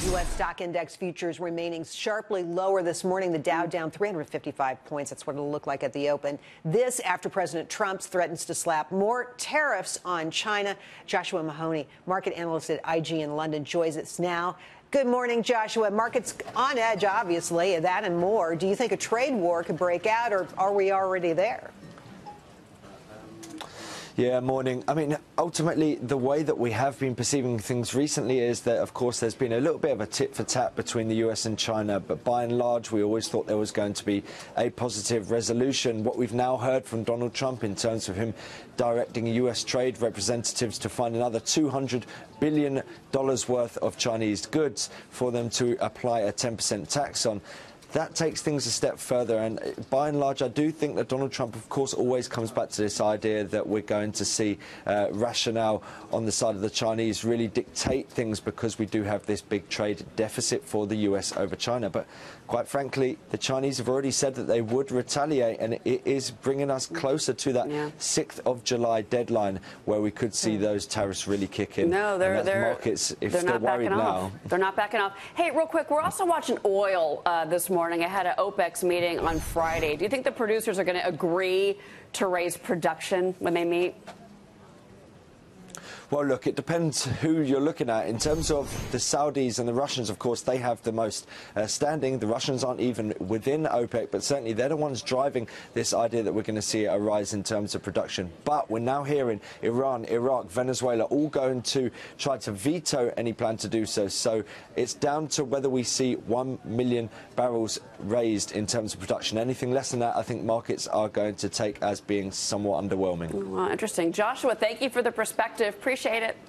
U.S. stock index futures remaining sharply lower this morning. The Dow down 355 points. That's what it'll look like at the open. This after President Trump threatens to slap more tariffs on China. Joshua Mahony, market analyst at IG in London, joins us now. Good morning, Joshua. Markets on edge, obviously, that and more. Do you think a trade war could break out, or are we already there? Yeah, morning. I mean, ultimately, the way that we have been perceiving things recently is that, of course, there's been a little bit of a tit for tat between the US and China, but by and large, we always thought there was going to be a positive resolution. What we've now heard from Donald Trump in terms of him directing US trade representatives to find another $200 billion worth of Chinese goods for them to apply a 10% tax on. That takes things a step further, and by and large, I do think that Donald Trump, of course, always comes back to this idea that we're going to see rationale on the side of the Chinese really dictate things because we do have this big trade deficit for the US over China. But quite frankly, the Chinese have already said that they would retaliate, and it is bringing us closer to that 6th of July deadline where we could see those tariffs really kick in. No, markets, if they're worried now. They're not backing off. Hey, real quick, we're also watching oil this morning. Ahead of OPEC's meeting on Friday. Do you think the producers are going to agree to raise production when they meet? Well, look, it depends who you're looking at. In terms of the Saudis and the Russians, of course, they have the most standing. The Russians aren't even within OPEC, but certainly they're the ones driving this idea that we're going to see a rise in terms of production. But we're now hearing Iran, Iraq, Venezuela all going to try to veto any plan to do so. So it's down to whether we see 1 million barrels raised in terms of production. Anything less than that, I think markets are going to take as being somewhat underwhelming. Well, interesting. Joshua, thank you for the perspective. Appreciate it.